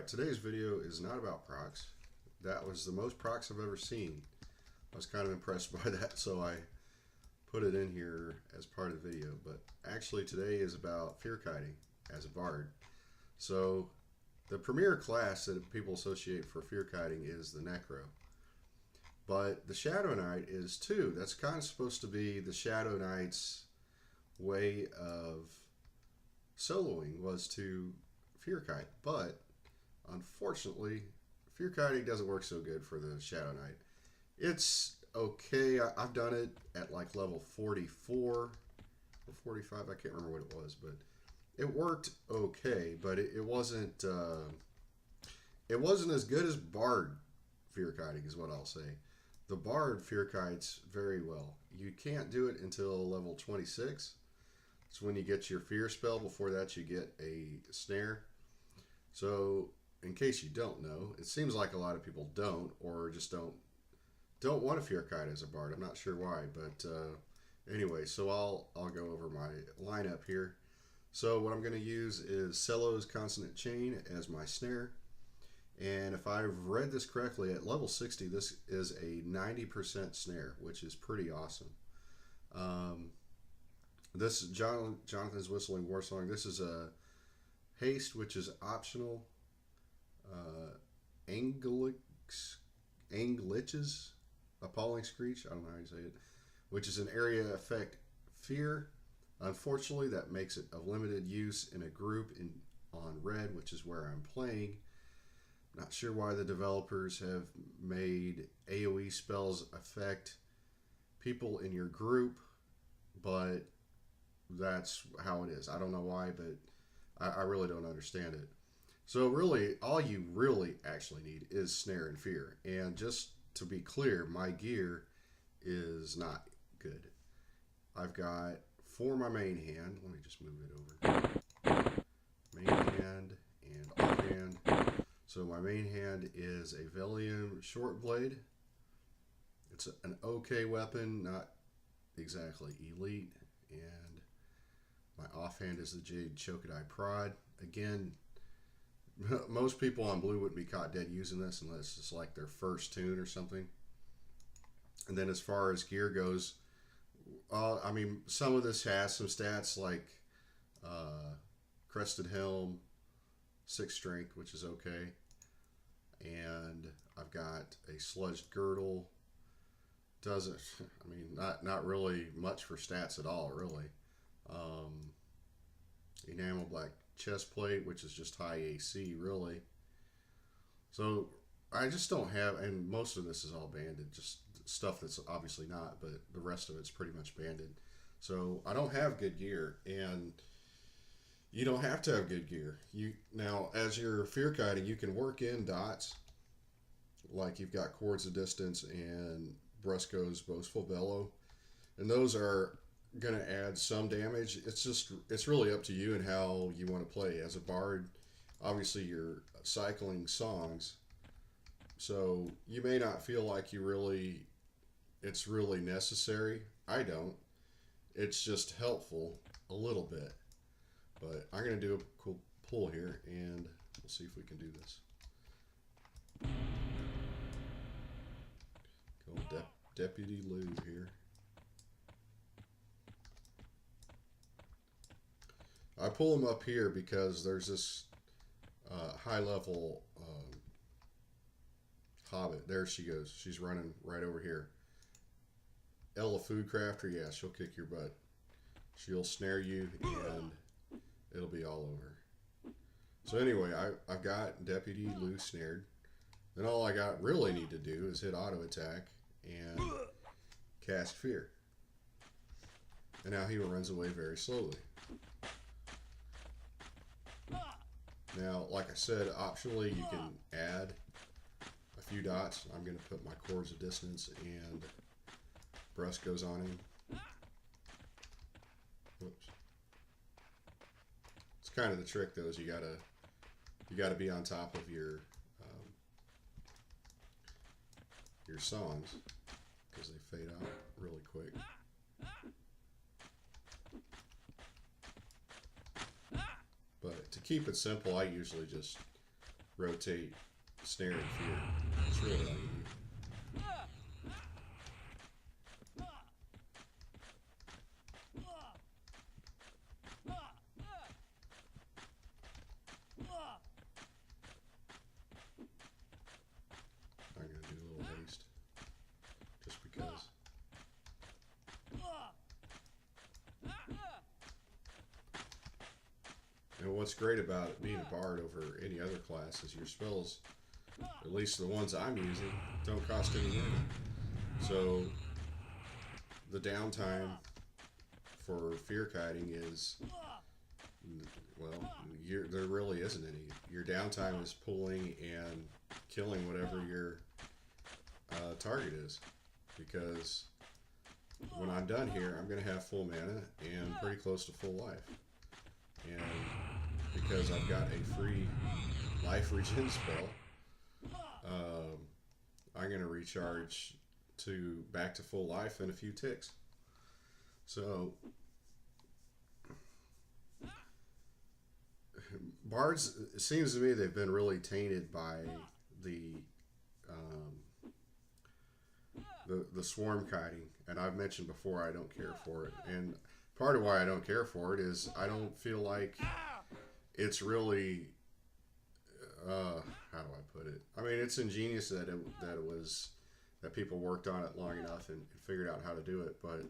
Alright, today's video is not about procs. That was the most procs I've ever seen. I was kind of impressed by that, so I put it in here as part of the video. But actually today is about fearkiting as a bard. So the premier class that people associate for fearkiting is the Necro. But the Shadow Knight is too. That's kind of supposed to be the Shadow Knight's way of soloing, was to fearkite. But unfortunately, fearkiting doesn't work so good for the Shadow Knight. It's okay. I've done it at like level 44 or 45. I can't remember what it was, but it worked okay. But it wasn't as good as Bard fearkiting, is what I'll say. The Bard fearkites very well. You can't do it until level 26. It's when you get your fear spell. Before that, you get a snare. So, in case you don't know, it seems like a lot of people don't, or just don't want to fearkite as a bard. I'm not sure why, but anyway, so I'll go over my lineup here. So what I'm going to use is Cello's Consonant Chain as my snare. And if I've read this correctly, at level 60, this is a 90% snare, which is pretty awesome. This is Jonathan's Whistling War Song. This is a haste, which is optional. Anglich's Appalling Screech, I don't know how you say it, which is an area effect fear. Unfortunately, that makes it of limited use in a group on red, which is where I'm playing. Not sure why the developers have made AoE spells affect people in your group, but that's how it is. I don't know why, but I really don't understand it. So really, all you really actually need is snare and fear. And just to be clear, my gear is not good. I've got, for my main hand, let me just move it over. Main hand and offhand. So my main hand is a Velium short blade. It's an okay weapon, not exactly elite. And my offhand is the Jade Chokedai Prod. Again, most people on blue wouldn't be caught dead using this unless it's like their first tune or something. And then as far as gear goes, I mean, some of this has some stats like Crested Helm, 6 strength, which is okay. And I've got a Sludged Girdle. Doesn't, I mean, not really much for stats at all, really. Enamel Black Chest Plate, which is just high AC, really. So I just don't have, and most of this is all banded, just stuff that's obviously not, but the rest of it's pretty much banded. So I don't have good gear, and you don't have to have good gear. Now, as you're fearkiting, you can work in dots, like you've got Chords of Distance and Brusco's Boastful Bellow, and those are going to add some damage. It's really up to you and how you want to play. As a bard, obviously you're cycling songs, so you may not feel like it's really necessary. I don't. It's just helpful a little bit. But I'm going to do a cool pull here, and we'll see if we can do this. Go Deputy Lou here. I pull him up here because there's this high level hobbit. There she goes. She's running right over here. Ella Food Crafter, yeah, she'll kick your butt. She'll snare you and it'll be all over. So anyway, I've got Deputy Lou snared. Then all I really need to do is hit auto attack and cast fear. And now he runs away very slowly. Now, like I said, optionally you can add a few dots. I'm going to put my Chords of Distance and Brusco's on him. Whoops. It's kind of the trick, though, is you gotta be on top of your songs because they fade out really quick. But to keep it simple, I usually just rotate, snare, and fear. That's really all you need. I'm going to do a little haste, just because. And what's great about it being a bard over any other class is your spells, at least the ones I'm using, don't cost any money. So the downtime for fear kiting is, well, there really isn't any. Your downtime is pulling and killing whatever your target is, because when I'm done here, I'm going to have full mana and pretty close to full life. And because I've got a free life regen spell, I'm going to recharge to back to full life in a few ticks. So bards, it seems to me they've been really tainted by the swarm kiting, and I've mentioned before I don't care for it. And part of why I don't care for it is I don't feel like it's really how do I put it? I mean, it's ingenious that that people worked on it long enough and figured out how to do it, but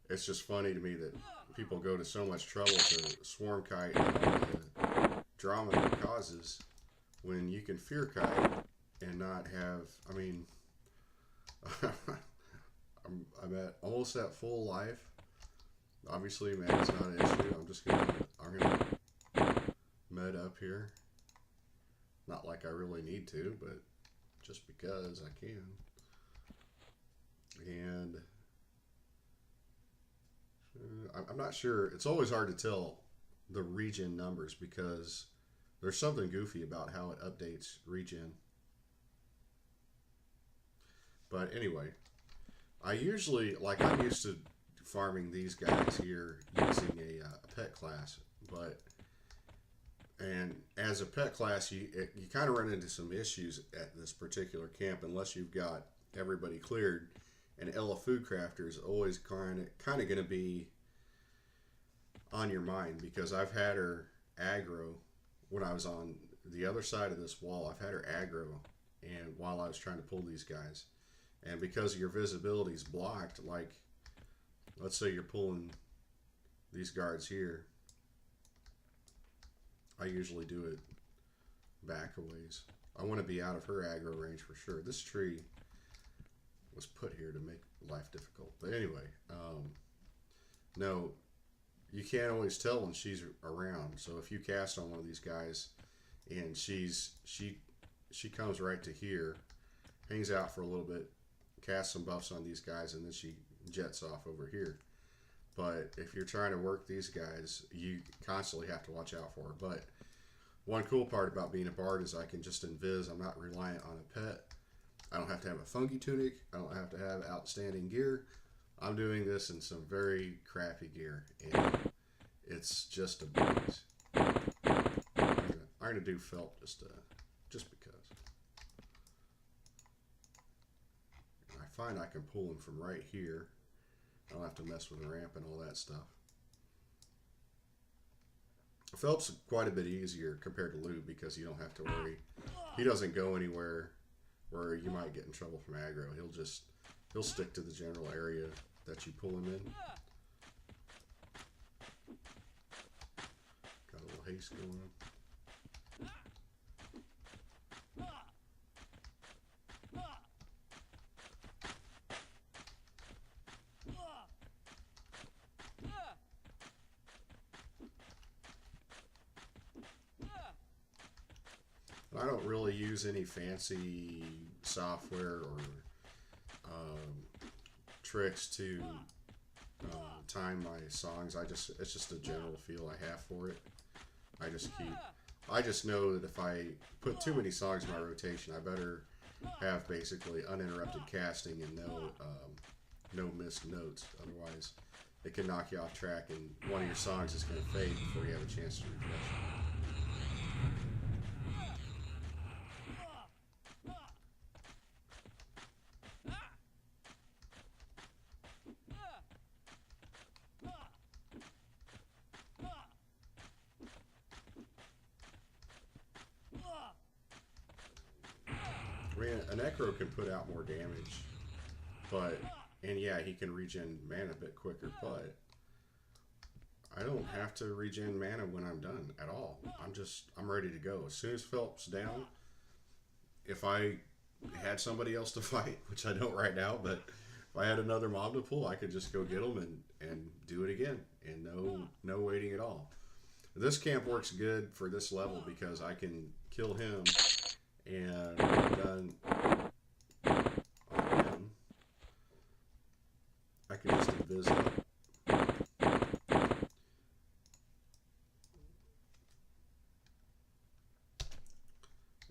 it's just funny to me that people go to so much trouble to swarm kite and all the drama it causes when you can fear kite and not have. I mean, I'm at almost at full life. Obviously, mana's not an issue. I'm gonna med up here. Not like I really need to, but just because I can. And I'm not sure. It's always hard to tell the regen numbers because there's something goofy about how it updates regen. But anyway, I'm used to farming these guys here using a pet class, and as a pet class, you kind of run into some issues at this particular camp unless you've got everybody cleared. And Ella Food Crafter is always kind of going to be on your mind, because I've had her aggro when I was on the other side of this wall. I've had her aggro, and while I was trying to pull these guys, and because your visibility is blocked, like let's say you're pulling these guards here, I usually do it back a ways. I want to be out of her aggro range for sure. This tree was put here to make life difficult. But anyway, no, you can't always tell when she's around. So if you cast on one of these guys and she comes right to here, hangs out for a little bit, casts some buffs on these guys, and then she jets off over here. But if you're trying to work these guys, you constantly have to watch out for her. But one cool part about being a bard is I can just invis. I'm not reliant on a pet. I don't have to have a funky tunic. I don't have to have outstanding gear. I'm doing this in some very crappy gear, and it's just a breeze. I'm gonna do felt just because. And I find I can pull him from right here. I don't have to mess with the ramp and all that stuff. Felt's quite a bit easier compared to Lou because you don't have to worry. He doesn't go anywhere where you might get in trouble from aggro. He'll stick to the general area that you pull him in. Got a little haste going on. I don't really use any fancy software or tricks to time my songs. It's just a general feel I have for it. I just know that if I put too many songs in my rotation, I better have basically uninterrupted casting and no missed notes. Otherwise, it can knock you off track, and one of your songs is going to fade before you have a chance to refresh. Necro can put out more damage, but and yeah, he can regen mana a bit quicker, but I don't have to regen mana when I'm done at all. I'm ready to go. As soon as Phelps down, if I had somebody else to fight, which I don't right now, but if I had another mob to pull, I could just go get them and do it again, and no waiting at all. This camp works good for this level because I can kill him and done on him. I can just invis up.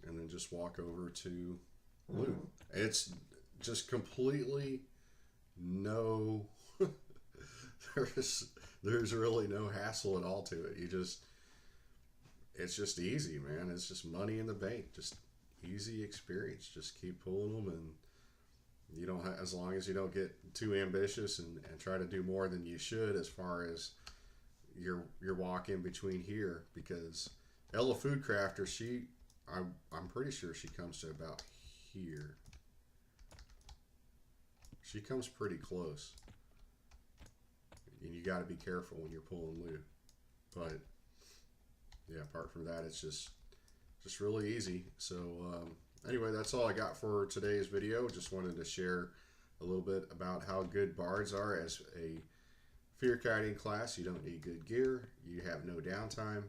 And then just walk over to loot. It's just completely no there's really no hassle at all to it. It's just easy, man. It's just money in the bank. Just easy experience. Just keep pulling them, and you don't as long as you don't get too ambitious and try to do more than you should as far as your walk in between here, because Ella Food Crafter, I'm pretty sure she comes to about here. She comes pretty close. And you got to be careful when you're pulling loot. But yeah, apart from that, it's just really easy. So anyway, that's all I got for today's video. Just wanted to share a little bit about how good bards are as a fear kiting class. You don't need good gear. You have no downtime.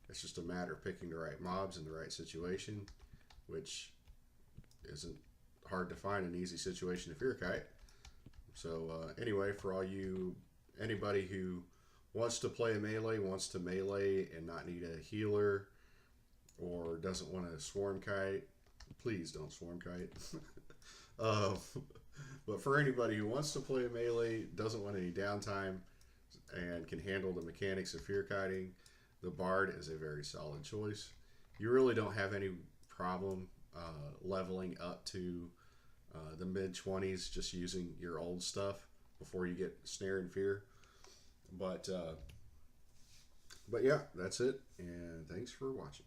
It's just a matter of picking the right mobs in the right situation, which isn't hard to find an easy situation to fear kite. So anyway, for anybody who wants to play a melee, wants to melee and not need a healer, or doesn't want to swarm kite, please don't swarm kite. But for anybody who wants to play a melee, doesn't want any downtime, and can handle the mechanics of fear kiting, the Bard is a very solid choice. You really don't have any problem leveling up to the mid-20s just using your old stuff before you get Snare and Fear. But yeah, that's it, and thanks for watching.